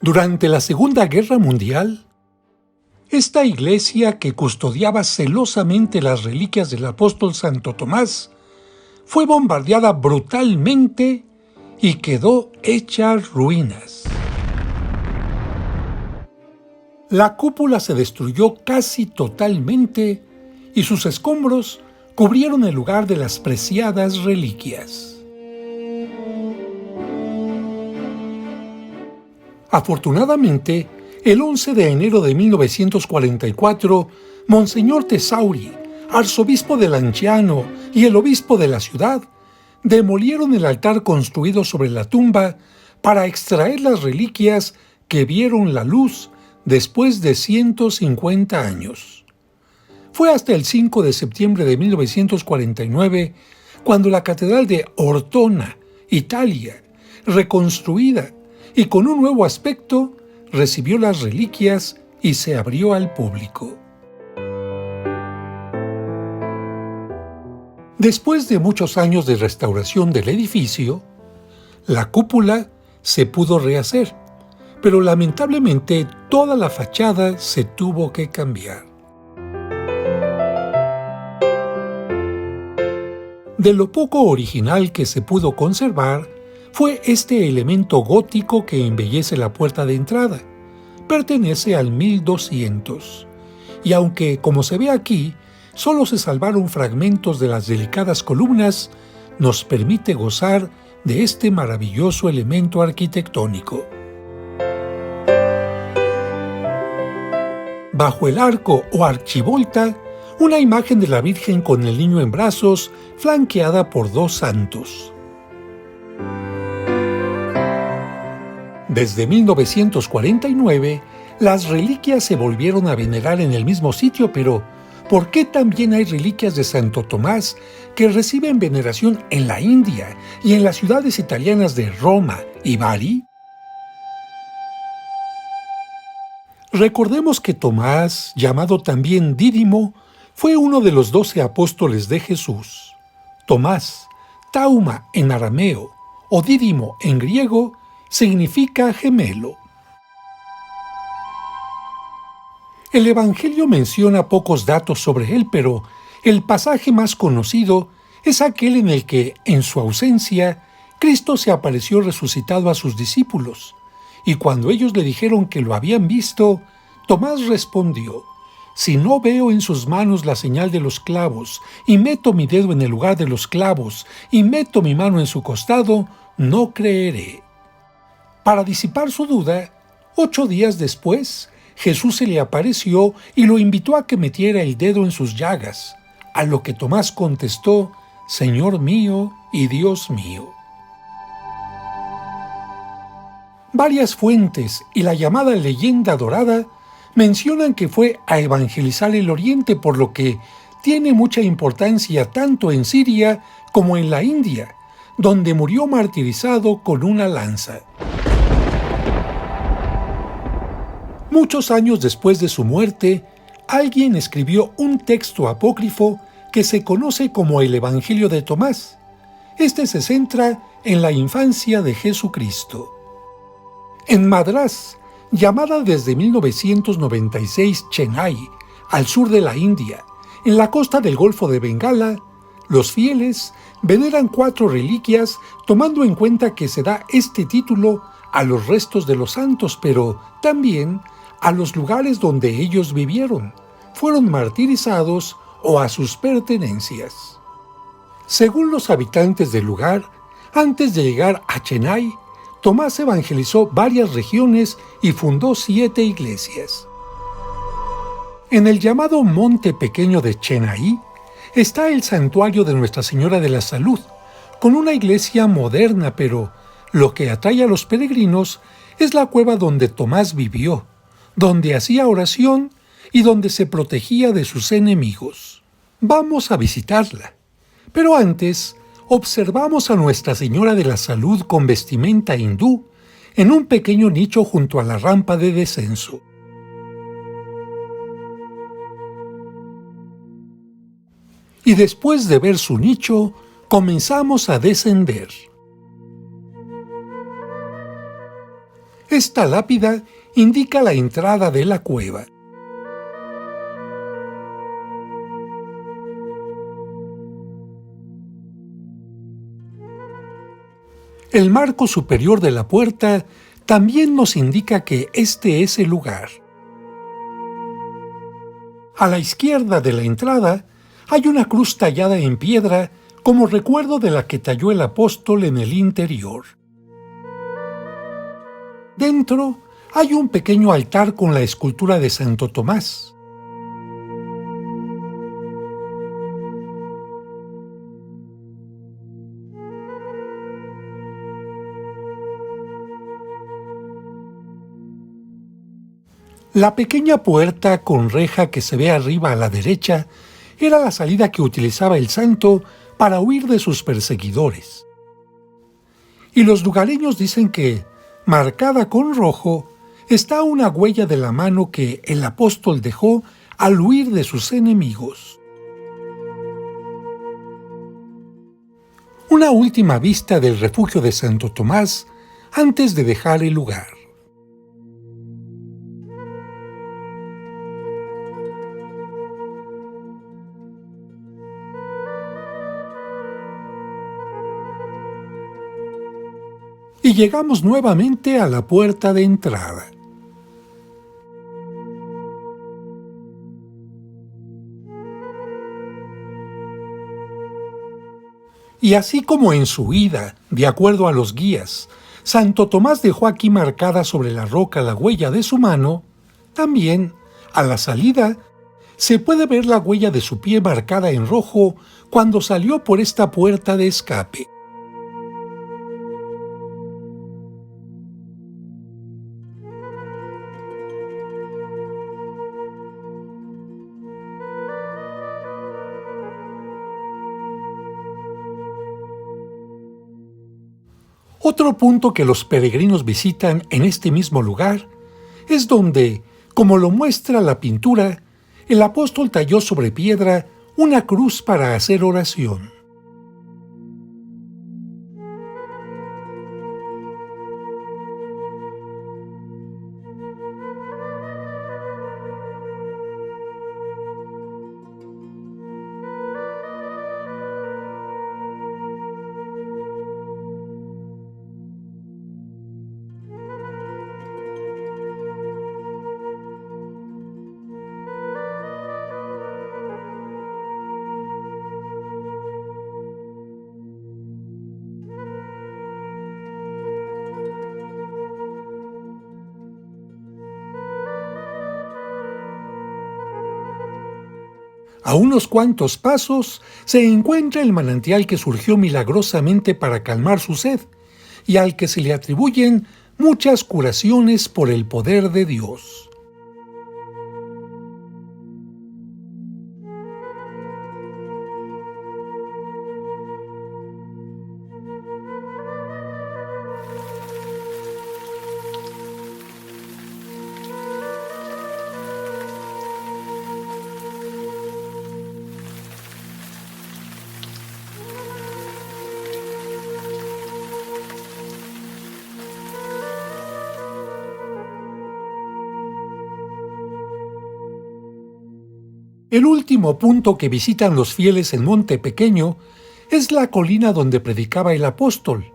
Durante la Segunda Guerra Mundial, esta iglesia que custodiaba celosamente las reliquias del apóstol Santo Tomás fue bombardeada brutalmente y quedó hecha ruinas. La cúpula se destruyó casi totalmente y sus escombros cubrieron el lugar de las preciadas reliquias. Afortunadamente, el 11 de enero de 1944, Monseñor Tesauri, arzobispo de Lanciano y el obispo de la ciudad, demolieron el altar construido sobre la tumba para extraer las reliquias que vieron la luz después de 150 años. Fue hasta el 5 de septiembre de 1949 cuando la catedral de Ortona, Italia, reconstruida y con un nuevo aspecto, recibió las reliquias y se abrió al público. Después de muchos años de restauración del edificio, la cúpula se pudo rehacer, pero lamentablemente toda la fachada se tuvo que cambiar. De lo poco original que se pudo conservar, fue este elemento gótico que embellece la puerta de entrada. Pertenece al 1200. Y aunque, como se ve aquí, solo se salvaron fragmentos de las delicadas columnas, nos permite gozar de este maravilloso elemento arquitectónico. Bajo el arco o archivolta, una imagen de la Virgen con el niño en brazos, flanqueada por dos santos. Desde 1949, las reliquias se volvieron a venerar en el mismo sitio, pero ¿por qué también hay reliquias de Santo Tomás que reciben veneración en la India y en las ciudades italianas de Roma y Bari? Recordemos que Tomás, llamado también Dídimo, fue uno de los 12 apóstoles de Jesús. Tomás, Tauma en arameo o Dídimo en griego, significa gemelo. El Evangelio menciona pocos datos sobre él, pero el pasaje más conocido es aquel en el que, en su ausencia, Cristo se apareció resucitado a sus discípulos, y cuando ellos le dijeron que lo habían visto, Tomás respondió: «Si no veo en sus manos la señal de los clavos, y meto mi dedo en el lugar de los clavos, y meto mi mano en su costado, no creeré». Para disipar su duda, 8 días después, Jesús se le apareció y lo invitó a que metiera el dedo en sus llagas, a lo que Tomás contestó: «Señor mío y Dios mío». Varias fuentes y la llamada leyenda dorada mencionan que fue a evangelizar el Oriente, por lo que tiene mucha importancia tanto en Siria como en la India, donde murió martirizado con una lanza. Muchos años después de su muerte, alguien escribió un texto apócrifo que se conoce como el Evangelio de Tomás. Este se centra en la infancia de Jesucristo. En Madrás, llamada desde 1996 Chennai, al sur de la India, en la costa del Golfo de Bengala, los fieles veneran 4 reliquias, tomando en cuenta que se da este título a los restos de los santos, pero también a los lugares donde ellos vivieron, fueron martirizados o a sus pertenencias. Según los habitantes del lugar, antes de llegar a Chennai, Tomás evangelizó varias regiones y fundó 7 iglesias. En el llamado Monte Pequeño de Chennai está el santuario de Nuestra Señora de la Salud, con una iglesia moderna, pero lo que atrae a los peregrinos es la cueva donde Tomás vivió, donde hacía oración y donde se protegía de sus enemigos. Vamos a visitarla, pero antes observamos a Nuestra Señora de la Salud con vestimenta hindú en un pequeño nicho junto a la rampa de descenso. Y después de ver su nicho, comenzamos a descender. Esta lápida indica la entrada de la cueva. El marco superior de la puerta también nos indica que este es el lugar. A la izquierda de la entrada hay una cruz tallada en piedra como recuerdo de la que talló el apóstol en el interior. Dentro hay un pequeño altar con la escultura de Santo Tomás. La pequeña puerta con reja que se ve arriba a la derecha era la salida que utilizaba el santo para huir de sus perseguidores. Y los lugareños dicen que, marcada con rojo, está una huella de la mano que el apóstol dejó al huir de sus enemigos. Una última vista del refugio de Santo Tomás antes de dejar el lugar. Y llegamos nuevamente a la puerta de entrada. Y así como en su ida, de acuerdo a los guías, Santo Tomás dejó aquí marcada sobre la roca la huella de su mano, también, a la salida, se puede ver la huella de su pie marcada en rojo cuando salió por esta puerta de escape. Otro punto que los peregrinos visitan en este mismo lugar es donde, como lo muestra la pintura, el apóstol talló sobre piedra una cruz para hacer oración. A unos cuantos pasos se encuentra el manantial que surgió milagrosamente para calmar su sed y al que se le atribuyen muchas curaciones por el poder de Dios. El último punto que visitan los fieles en Monte Pequeño es la colina donde predicaba el apóstol.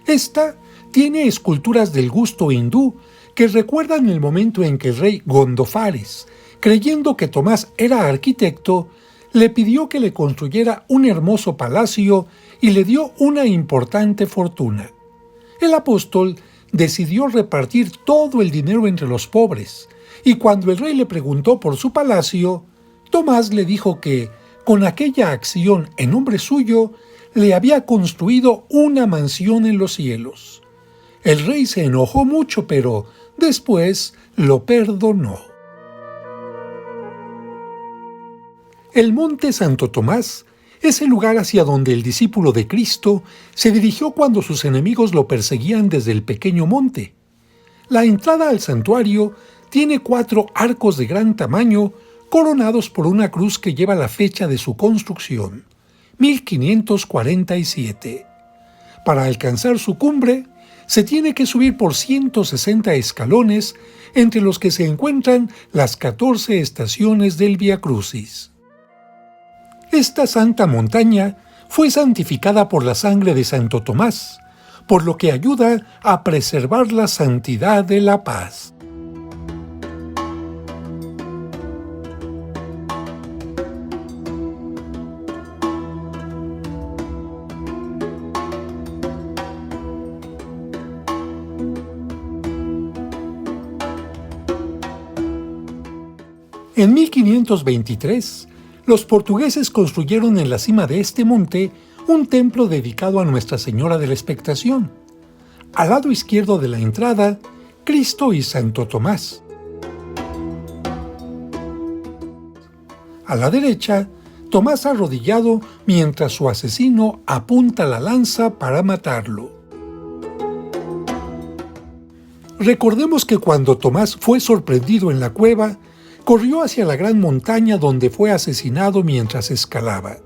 Esta tiene esculturas del gusto hindú que recuerdan el momento en que el rey Gondofares, creyendo que Tomás era arquitecto, le pidió que le construyera un hermoso palacio y le dio una importante fortuna. El apóstol decidió repartir todo el dinero entre los pobres, y cuando el rey le preguntó por su palacio, Tomás le dijo que, con aquella acción en nombre suyo, le había construido una mansión en los cielos. El rey se enojó mucho, pero después lo perdonó. El monte Santo Tomás es el lugar hacia donde el discípulo de Cristo se dirigió cuando sus enemigos lo perseguían desde el pequeño monte. La entrada al santuario tiene 4 arcos de gran tamaño coronados por una cruz que lleva la fecha de su construcción, 1547. Para alcanzar su cumbre, Se tiene que subir por 160 escalones, entre los que se encuentran las 14 estaciones del Vía Crucis. Esta santa montaña fue santificada por la sangre de Santo Tomás, por lo que ayuda a preservar la santidad de la paz. En 1523, los portugueses construyeron en la cima de este monte un templo dedicado a Nuestra Señora de la Expectación. Al lado izquierdo de la entrada, Cristo y Santo Tomás. A la derecha, Tomás arrodillado mientras su asesino apunta la lanza para matarlo. Recordemos que cuando Tomás fue sorprendido en la cueva, corrió hacia la gran montaña donde fue asesinado mientras escalaba.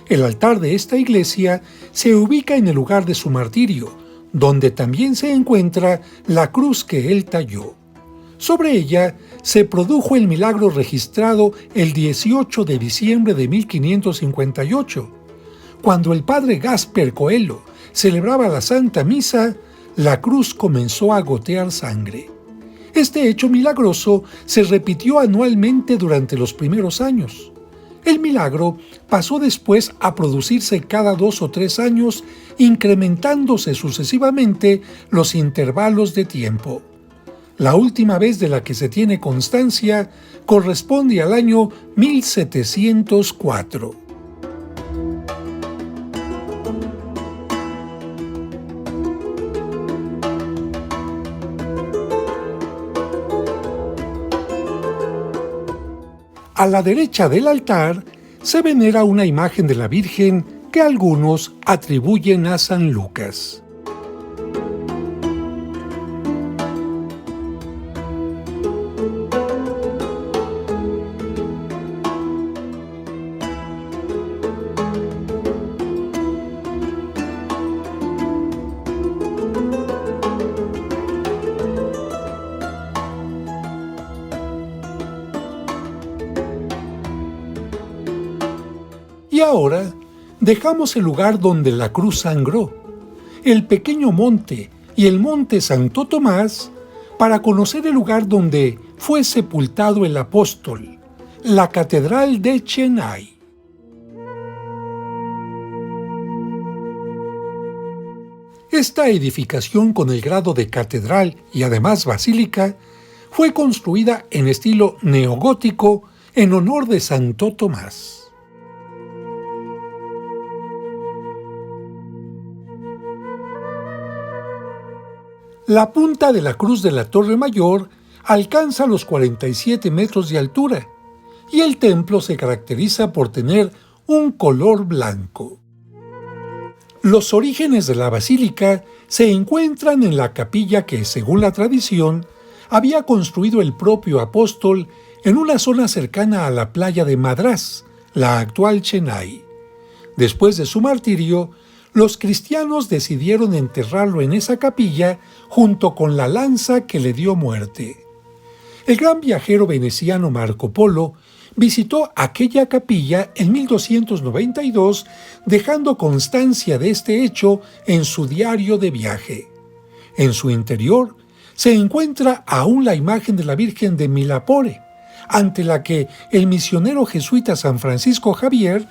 El altar de esta iglesia se ubica en el lugar de su martirio, donde también se encuentra la cruz que él talló. Sobre ella se produjo el milagro registrado el 18 de diciembre de 1558. Cuando el padre Gasper Coelho celebraba la Santa Misa, la cruz comenzó a gotear sangre. Este hecho milagroso se repitió anualmente durante los primeros años. El milagro pasó después a producirse cada 2 o 3 años, incrementándose sucesivamente los intervalos de tiempo. La última vez de la que se tiene constancia corresponde al año 1704. A la derecha del altar se venera una imagen de la Virgen que algunos atribuyen a San Lucas. Y ahora dejamos el lugar donde la cruz sangró, el pequeño monte y el monte Santo Tomás, para conocer el lugar donde fue sepultado el apóstol, la Catedral de Chennai. Esta edificación con el grado de catedral y además basílica fue construida en estilo neogótico en honor de Santo Tomás. La punta de la cruz de la Torre Mayor alcanza los 47 metros de altura y el templo se caracteriza por tener un color blanco. Los orígenes de la basílica se encuentran en la capilla que, según la tradición, había construido el propio apóstol en una zona cercana a la playa de Madrás, la actual Chennai. Después de su martirio, los cristianos decidieron enterrarlo en esa capilla junto con la lanza que le dio muerte. El gran viajero veneciano Marco Polo visitó aquella capilla en 1292, dejando constancia de este hecho en su diario de viaje. En su interior se encuentra aún la imagen de la Virgen de Milapore, ante la que el misionero jesuita San Francisco Javier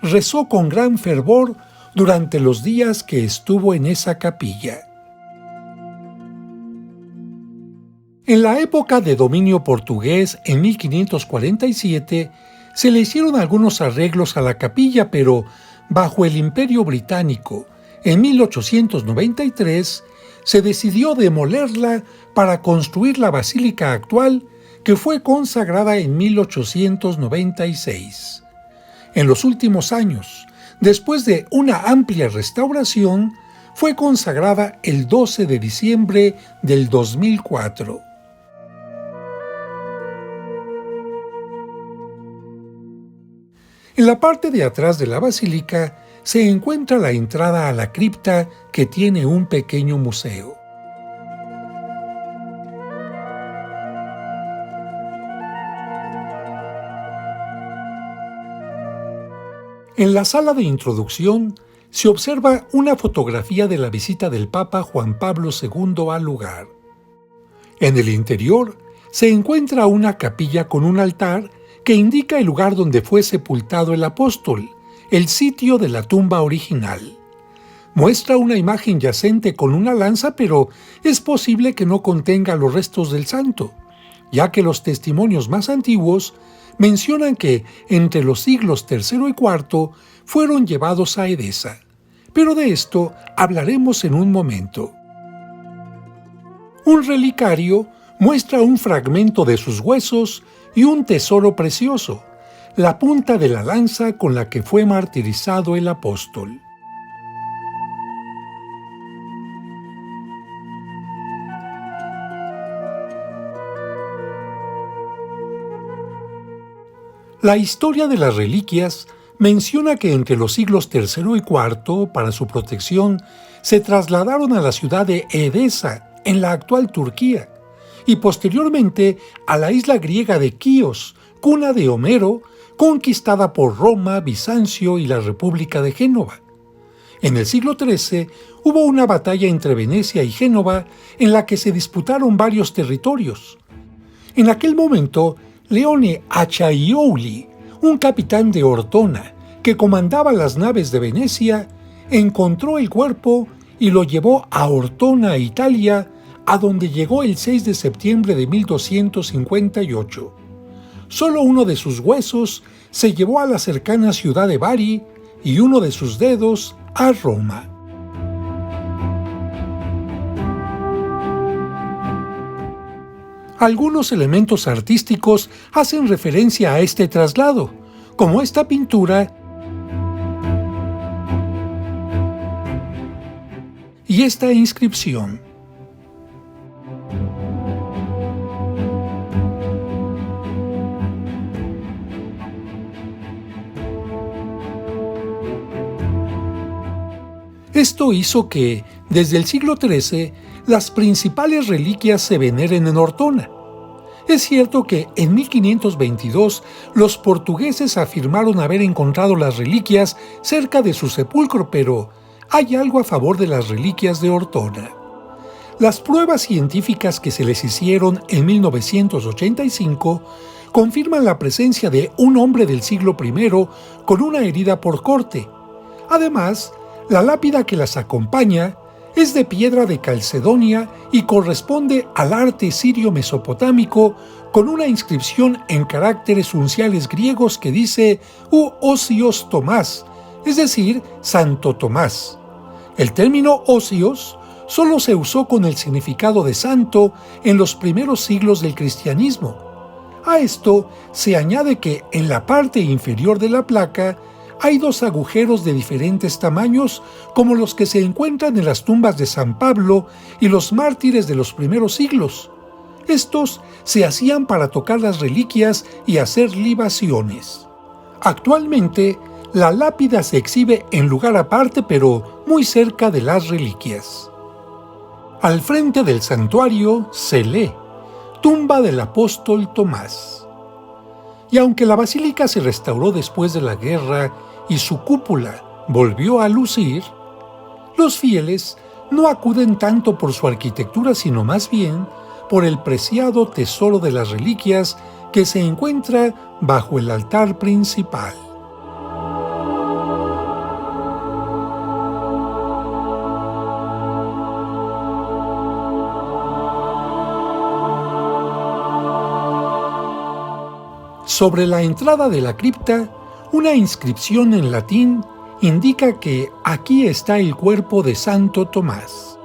rezó con gran fervor durante los días que estuvo en esa capilla. En la época de dominio portugués, en 1547, se le hicieron algunos arreglos a la capilla, pero bajo el Imperio Británico, en 1893, se decidió demolerla para construir la basílica actual, que fue consagrada en 1896. En los últimos años, después de una amplia restauración, fue consagrada el 12 de diciembre del 2004. En la parte de atrás de la basílica se encuentra la entrada a la cripta, que tiene un pequeño museo. En la sala de introducción se observa una fotografía de la visita del Papa Juan Pablo II al lugar. En el interior se encuentra una capilla con un altar que indica el lugar donde fue sepultado el apóstol, el sitio de la tumba original. Muestra una imagen yacente con una lanza, pero es posible que no contenga los restos del santo, ya que los testimonios más antiguos mencionan que entre los siglos III y IV fueron llevados a Edesa, pero de esto hablaremos en un momento. Un relicario muestra un fragmento de sus huesos y un tesoro precioso, la punta de la lanza con la que fue martirizado el apóstol. La historia de las reliquias menciona que entre los siglos III y IV, para su protección, se trasladaron a la ciudad de Edesa, en la actual Turquía, y posteriormente a la isla griega de Quíos, cuna de Homero, conquistada por Roma, Bizancio y la República de Génova. En el siglo XIII hubo una batalla entre Venecia y Génova en la que se disputaron varios territorios. En aquel momento, Leone Acciaiuoli, un capitán de Ortona que comandaba las naves de Venecia, encontró el cuerpo y lo llevó a Ortona, Italia, a donde llegó el 6 de septiembre de 1258. Solo uno de sus huesos se llevó a la cercana ciudad de Bari y uno de sus dedos a Roma. Algunos elementos artísticos hacen referencia a este traslado, como esta pintura y esta inscripción. Esto hizo que, desde el siglo XIII, las principales reliquias se veneren en Ortona. Es cierto que en 1522 los portugueses afirmaron haber encontrado las reliquias cerca de su sepulcro, pero hay algo a favor de las reliquias de Ortona. Las pruebas científicas que se les hicieron en 1985 confirman la presencia de un hombre del siglo I con una herida por corte. Además, la lápida que las acompaña es de piedra de Calcedonia y corresponde al arte sirio-mesopotámico, con una inscripción en caracteres unciales griegos que dice «U Osios Tomás», es decir, Santo Tomás. El término Osios solo se usó con el significado de santo en los primeros siglos del cristianismo. A esto se añade que en la parte inferior de la placa hay dos agujeros de diferentes tamaños, como los que se encuentran en las tumbas de San Pablo y los mártires de los primeros siglos. Estos se hacían para tocar las reliquias y hacer libaciones. Actualmente, la lápida se exhibe en lugar aparte, pero muy cerca de las reliquias. Al frente del santuario se lee «Tumba del apóstol Tomás». Y aunque la basílica se restauró después de la guerra y su cúpula volvió a lucir, los fieles no acuden tanto por su arquitectura, sino más bien por el preciado tesoro de las reliquias que se encuentra bajo el altar principal. Sobre la entrada de la cripta, una inscripción en latín indica que aquí está el cuerpo de Santo Tomás.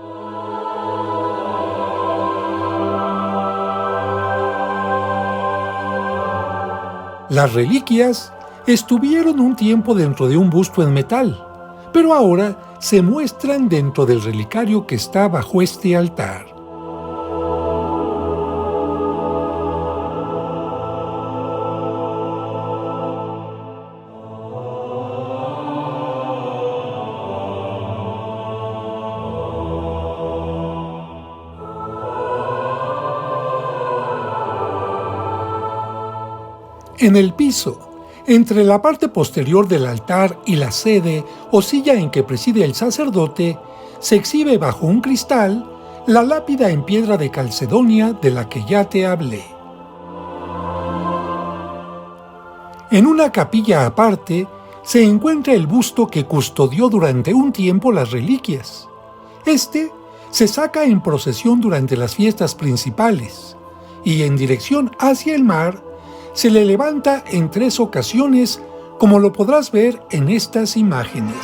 Las reliquias estuvieron un tiempo dentro de un busto en metal, pero ahora se muestran dentro del relicario que está bajo este altar. En el piso, entre la parte posterior del altar y la sede o silla en que preside el sacerdote, se exhibe bajo un cristal la lápida en piedra de Calcedonia de la que ya te hablé. En una capilla aparte se encuentra el busto que custodió durante un tiempo las reliquias. Este se saca en procesión durante las fiestas principales y en dirección hacia el mar se le levanta en 3 ocasiones, como lo podrás ver en estas imágenes.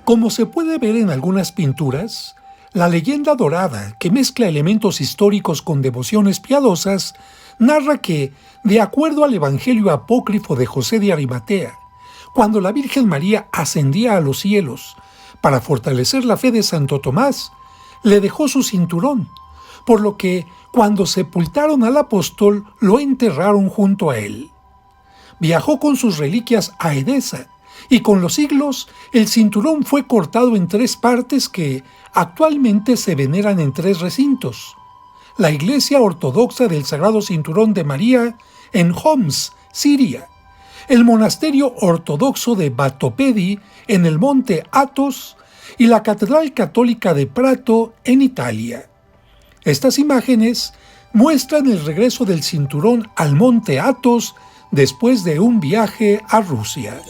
Como se puede ver en algunas pinturas, la leyenda dorada, que mezcla elementos históricos con devociones piadosas, narra que, de acuerdo al Evangelio apócrifo de José de Arimatea, cuando la Virgen María ascendía a los cielos para fortalecer la fe de Santo Tomás, le dejó su cinturón, por lo que, cuando sepultaron al apóstol, lo enterraron junto a él. Viajó con sus reliquias a Edesa, y con los siglos el cinturón fue cortado en 3 partes que actualmente se veneran en 3 recintos: la Iglesia Ortodoxa del Sagrado Cinturón de María en Homs, Siria, el Monasterio Ortodoxo de Batopedi en el Monte Athos y la Catedral Católica de Prato en Italia. Estas imágenes muestran el regreso del cinturón al Monte Athos después de un viaje a Rusia.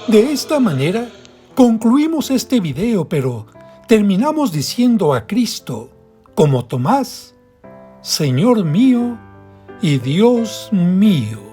De esta manera, concluimos este video, pero terminamos diciendo a Cristo, como Tomás: Señor mío y Dios mío.